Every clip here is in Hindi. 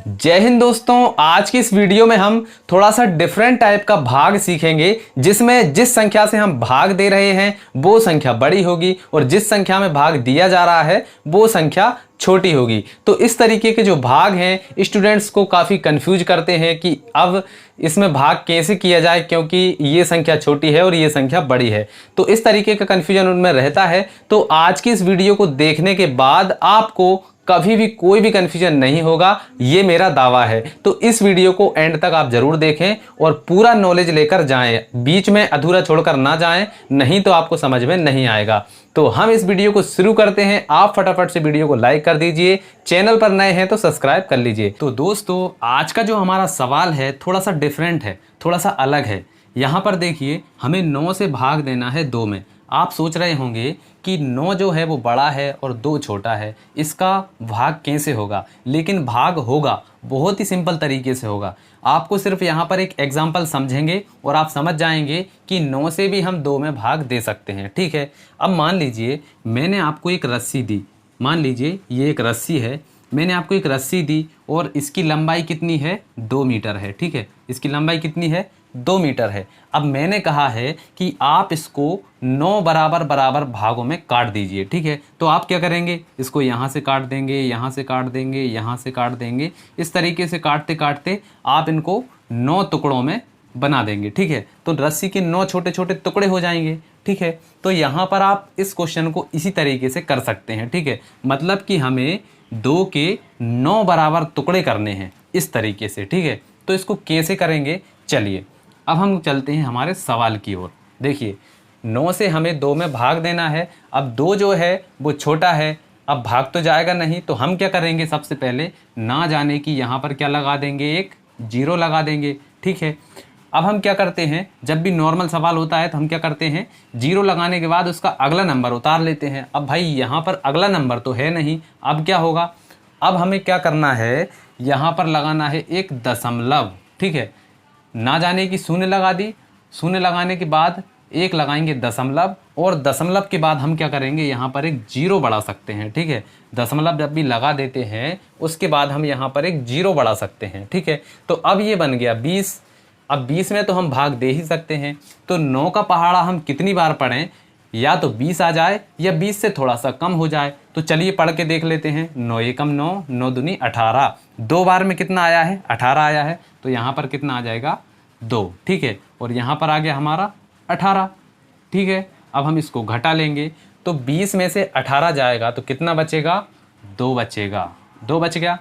जय हिंद दोस्तों। आज की इस वीडियो में हम थोड़ा सा डिफरेंट टाइप का भाग सीखेंगे, जिसमें जिस संख्या से हम भाग दे रहे हैं वो संख्या बड़ी होगी और जिस संख्या में भाग दिया जा रहा है वो संख्या छोटी होगी। तो इस तरीके के जो भाग हैं स्टूडेंट्स को काफ़ी कंफ्यूज करते हैं कि अब इसमें भाग कैसे किया जाए, क्योंकि ये संख्या छोटी है और ये संख्या बड़ी है। तो इस तरीके का कंफ्यूजन उनमें रहता है। तो आज की इस वीडियो को देखने के बाद आपको कभी भी कोई भी कंफ्यूजन नहीं होगा, ये मेरा दावा है। तो इस वीडियो को एंड तक आप जरूर देखें और पूरा नॉलेज लेकर जाएं, बीच में अधूरा छोड़कर ना जाएं, नहीं तो आपको समझ में नहीं आएगा। तो हम इस वीडियो को शुरू करते हैं। आप फटाफट से वीडियो को लाइक कर दीजिए, चैनल पर नए हैं तो सब्सक्राइब कर लीजिए। तो दोस्तों, आज का जो हमारा सवाल है थोड़ा सा डिफरेंट है, थोड़ा सा अलग है। यहाँ पर देखिए, हमें 9 से भाग देना है 2 में। आप सोच रहे होंगे कि 9 जो है वो बड़ा है और 2 छोटा है, इसका भाग कैसे होगा। लेकिन भाग होगा, बहुत ही सिंपल तरीके से होगा। आपको सिर्फ यहाँ पर एक एग्जांपल समझेंगे और आप समझ जाएंगे कि 9 से भी हम 2 में भाग दे सकते हैं। ठीक है, अब मान लीजिए मैंने आपको एक रस्सी दी। मान लीजिए ये एक रस्सी है, मैंने आपको एक रस्सी दी और इसकी लंबाई कितनी है, 2 मीटर है। ठीक है, इसकी लंबाई कितनी है, 2 मीटर है। अब मैंने कहा है कि आप इसको 9 बराबर बराबर भागों में काट दीजिए। ठीक है, तो आप क्या करेंगे, इसको यहाँ से काट देंगे, यहाँ से काट देंगे, यहाँ से काट देंगे। इस तरीके से काटते काटते आप इनको 9 टुकड़ों में बना देंगे। ठीक है, तो रस्सी के 9 छोटे छोटे टुकड़े हो जाएंगे। ठीक है, तो यहाँ पर आप इस क्वेश्चन को इसी तरीके से कर सकते हैं। ठीक है, मतलब कि हमें 2 के 9 बराबर टुकड़े करने हैं इस तरीके से। ठीक है, तो इसको कैसे करेंगे, चलिए अब हम चलते हैं हमारे सवाल की ओर। देखिए, 9 से हमें 2 में भाग देना है। अब 2 जो है वो छोटा है, अब भाग तो जाएगा नहीं, तो हम क्या करेंगे, सबसे पहले ना जाने की यहाँ पर क्या लगा देंगे, एक 0 लगा देंगे। ठीक है, अब हम क्या करते हैं, जब भी नॉर्मल सवाल होता है तो हम क्या करते हैं, 0 लगाने के बाद उसका अगला नंबर उतार लेते हैं। अब भाई यहाँ पर अगला नंबर तो है नहीं, अब क्या होगा, अब हमें क्या करना है, यहाँ पर लगाना है एक दशमलव। ठीक है, ना जाने की शून्य लगा दी, शून्य लगाने के बाद एक लगाएंगे दशमलव, और दशमलव के बाद हम क्या करेंगे, यहाँ पर एक 0 बढ़ा सकते हैं। ठीक है, दशमलव जब भी लगा देते हैं उसके बाद हम यहाँ पर एक 0 बढ़ा सकते हैं। ठीक है, तो अब ये बन गया 20। अब 20 में तो हम भाग दे ही सकते हैं, तो 9 का पहाड़ा हम कितनी बार पढ़ें, या तो 20 आ जाए या 20 से थोड़ा सा कम हो जाए। तो चलिए पढ़ के देख लेते हैं। 9 एकम 9, 9 दूनी 18। 2 बार में कितना आया है, 18 आया है, तो यहाँ पर कितना आ जाएगा, 2। ठीक है, और यहाँ पर आ गया हमारा 18। ठीक है, अब हम इसको घटा लेंगे, तो 20 में से 18 जाएगा तो कितना बचेगा, 2 बचेगा, 2 बच गया।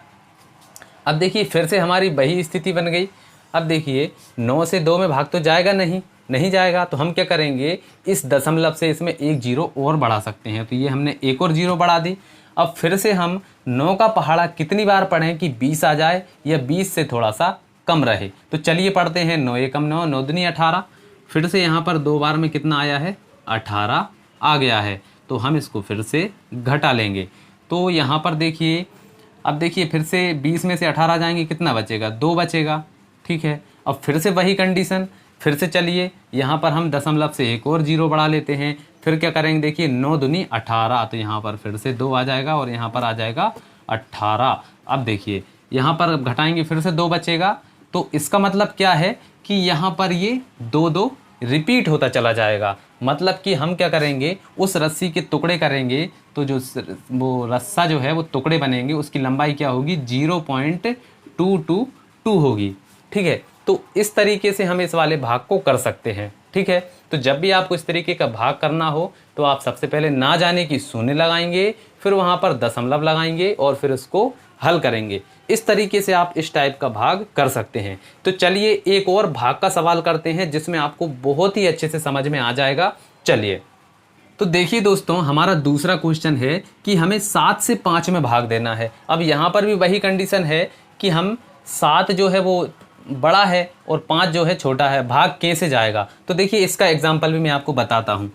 अब देखिए फिर से हमारी वही स्थिति बन गई। अब देखिए 9 से 2 में भाग तो जाएगा नहीं जाएगा, तो हम क्या करेंगे, इस दशमलव से इसमें एक 0 और बढ़ा सकते हैं। तो ये हमने एक और 0 बढ़ा दी। अब फिर से हम 9 का पहाड़ा कितनी बार पढ़ें कि 20 आ जाए या 20 से थोड़ा सा कम रहे। तो चलिए पढ़ते हैं, 9 एकम 9, 9 दूनी 18। फिर से यहाँ पर 2 बार में कितना आया है, 18 आ गया है, तो हम इसको फिर से घटा लेंगे। तो यहाँ पर देखिए, अब देखिए फिर से 20 में से 18 जाएंगे, कितना बचेगा, 2 बचेगा। ठीक है, अब फिर से वही कंडीशन, फिर से चलिए यहाँ पर हम दशमलव से एक और 0 बढ़ा लेते हैं। फिर क्या करेंगे, देखिए 9 दूनी 18, तो यहाँ पर फिर से 2 आ जाएगा और यहाँ पर आ जाएगा 18। अब देखिए यहाँ पर घटाएंगे, फिर से 2 बचेगा। तो इसका मतलब क्या है कि यहाँ पर ये 2 रिपीट होता चला जाएगा। मतलब कि हम क्या करेंगे, उस रस्सी के टुकड़े करेंगे, तो जो वो रस्सा जो है वो टुकड़े बनेंगे, उसकी लंबाई क्या होगी, 0.222 होगी। ठीक है, तो इस तरीके से हम इस वाले भाग को कर सकते हैं। ठीक है, तो जब भी आपको इस तरीके का भाग करना हो तो आप सबसे पहले ना जाने की शून्य लगाएंगे, फिर वहाँ पर दशमलव लगाएंगे और फिर उसको हल करेंगे। इस तरीके से आप इस टाइप का भाग कर सकते हैं। तो चलिए एक और भाग का सवाल करते हैं जिसमें आपको बहुत ही अच्छे से समझ में आ जाएगा। चलिए, तो देखिए दोस्तों, हमारा दूसरा क्वेश्चन है कि हमें 7 से 5 में भाग देना है। अब यहाँ पर भी वही कंडीशन है कि हम 7 जो है वो बड़ा है और 5 जो है छोटा है, भाग कैसे जाएगा। तो देखिए इसका एग्जाम्पल भी मैं आपको बताता हूँ।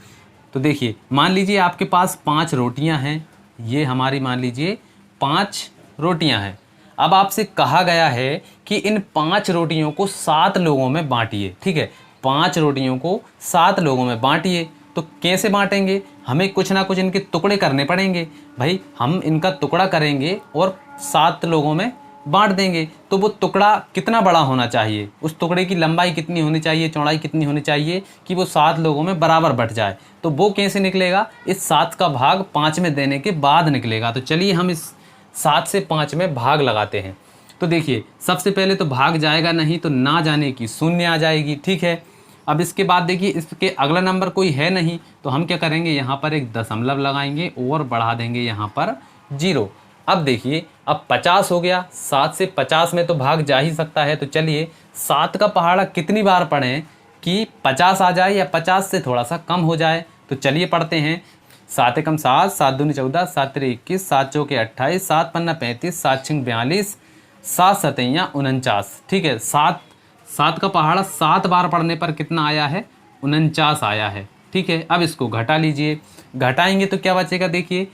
तो देखिए, मान लीजिए आपके पास 5 रोटियाँ हैं, ये हमारी मान लीजिए 5 रोटियाँ हैं। अब आपसे कहा गया है कि इन 5 रोटियों को 7 लोगों में बांटिए। ठीक है, 5 रोटियों को 7 लोगों में बांटिए। तो कैसे बांटेंगे, हमें कुछ ना कुछ इनके टुकड़े करने पड़ेंगे। भाई हम इनका टुकड़ा करेंगे और 7 लोगों में बांट देंगे तो वो टुकड़ा कितना बड़ा होना चाहिए, उस टुकड़े की लंबाई कितनी होनी चाहिए, चौड़ाई कितनी होनी चाहिए कि वो 7 लोगों में बराबर बट जाए। तो वो कैसे निकलेगा, इस 7 का भाग 5 में देने के बाद निकलेगा। तो चलिए हम इस 7 से 5 में भाग लगाते हैं। तो देखिए सबसे पहले तो भाग जाएगा नहीं, तो ना जाने की शून्य आ जाएगी, ठीक है। अब इसके बाद देखिए इसके अगला नंबर कोई है नहीं, तो हम क्या करेंगे, यहाँ पर एक दशमलव लगाएंगे और बढ़ा देंगे यहाँ पर 0। अब देखिए अब 50 हो गया, 7 से 50 में तो भाग जा ही सकता है। तो चलिए 7 का पहाड़ा कितनी बार पढ़ें कि 50 आ जाए या 50 से थोड़ा सा कम हो जाए। तो चलिए पढ़ते हैं। 7 एकम 7, 7 दूनी 14, 7 तिरे 21, 7 चौके 28, 7 पन्ना 35, 7 छिंग 42, 7 सतैया 49, ठीक है। 7 का पहाड़ा 7 बार पढ़ने पर कितना आया है, 49 आया है, ठीक है। अब इसको घटा लीजिए, घटाएंगे तो क्या बचेगा, देखिए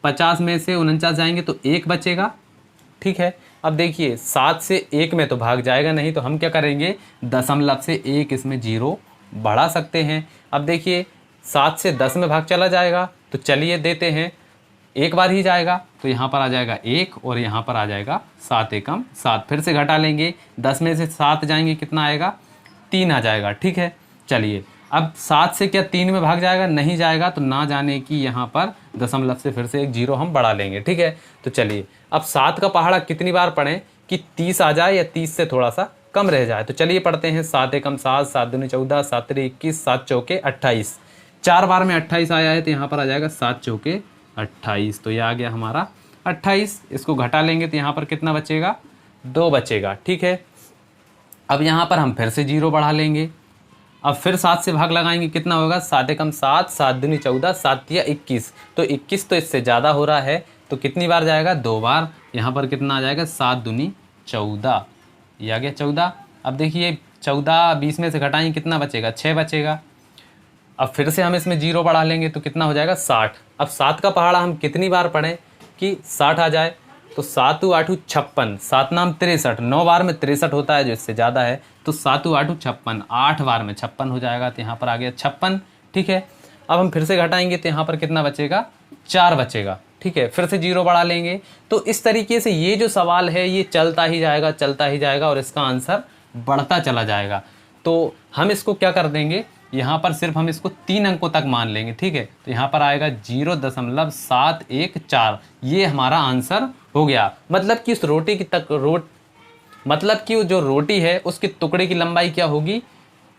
50 में से 49 जाएंगे तो 1 बचेगा, ठीक है। अब देखिए 7 से 1 में तो भाग जाएगा नहीं, तो हम क्या करेंगे, दशमलव से 1 इसमें 0 बढ़ा सकते हैं। अब देखिए 7 से 10 में भाग चला जाएगा, तो चलिए देते हैं, एक बार ही जाएगा, तो यहाँ पर आ जाएगा 1 और यहाँ पर आ जाएगा 7 एकम 7। फिर से घटा लेंगे, 10 में से 7 जाएंगे कितना आएगा, 3 आ जाएगा, ठीक है। चलिए अब 7 से क्या 3 में भाग जाएगा, नहीं जाएगा, तो ना जाने की यहाँ पर दशमलव से फिर से एक 0 हम बढ़ा लेंगे, ठीक है। तो चलिए अब 7 का पहाड़ा कितनी बार पढ़ें कि 30 आ जाए या 30 से थोड़ा सा कम रह जाए। तो चलिए पढ़ते हैं। 7 एकम 7, 7 दूनी 14, 7 तिरे 21, 7 चौके 28, 4 बार में 28 आया है, तो यहाँ पर आ जाएगा 7 चौके 28। तो ये आ गया हमारा 28। इसको घटा लेंगे तो यहाँ पर कितना बचेगा, 2 बचेगा, ठीक है। अब यहाँ पर हम फिर से 0 बढ़ा लेंगे। अब फिर 7 से भाग लगाएंगे, कितना होगा, 7 एकम 7, 7 दूनी 14, 7 तिया 21, तो 21 तो इससे ज़्यादा हो रहा है, तो कितनी बार जाएगा, 2 बार। यहाँ पर कितना आ जाएगा, 7 दूनी 14, ये आ गया 14। अब देखिए 14 20 में से घटाएंगे कितना बचेगा, 6 बचेगा। अब फिर से हम इसमें 0 बढ़ा लेंगे तो कितना हो जाएगा, 60। अब 7 का पहाड़ा हम कितनी बार पढ़ें कि 60 आ जाए, तो 7 8 56, 7 नाम 63, 9 बार में 63 होता है जो इससे ज़्यादा है, तो 7 8 56, 8 बार में 56 हो जाएगा, तो यहाँ पर आ गया 56, ठीक है। अब हम फिर से घटाएंगे तो यहाँ पर कितना बचेगा, 4 बचेगा, ठीक है। फिर से 0 बढ़ा लेंगे। तो इस तरीके से ये जो सवाल है ये चलता ही जाएगा और इसका आंसर बढ़ता चला जाएगा। तो हम इसको क्या कर देंगे, यहाँ पर सिर्फ हम इसको 3 अंकों तक मान लेंगे, ठीक है। तो यहाँ पर आएगा 0.714, ये हमारा आंसर हो गया। मतलब कि उस रोटी की मतलब कि जो रोटी है उसके टुकड़े की लंबाई क्या होगी,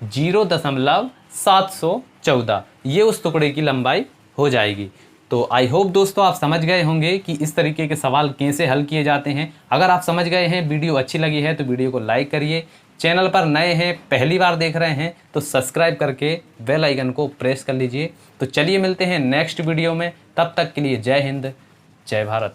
0.714, ये उस टुकड़े की लंबाई हो जाएगी। तो आई होप दोस्तों आप समझ गए होंगे कि इस तरीके के सवाल कैसे हल किए जाते हैं। अगर आप समझ गए हैं, वीडियो अच्छी लगी है तो वीडियो को लाइक करिए। चैनल पर नए हैं, पहली बार देख रहे हैं तो सब्सक्राइब करके बेल आइकन को प्रेस कर लीजिए। तो चलिए मिलते हैं नेक्स्ट वीडियो में, तब तक के लिए जय हिंद, जय भारत।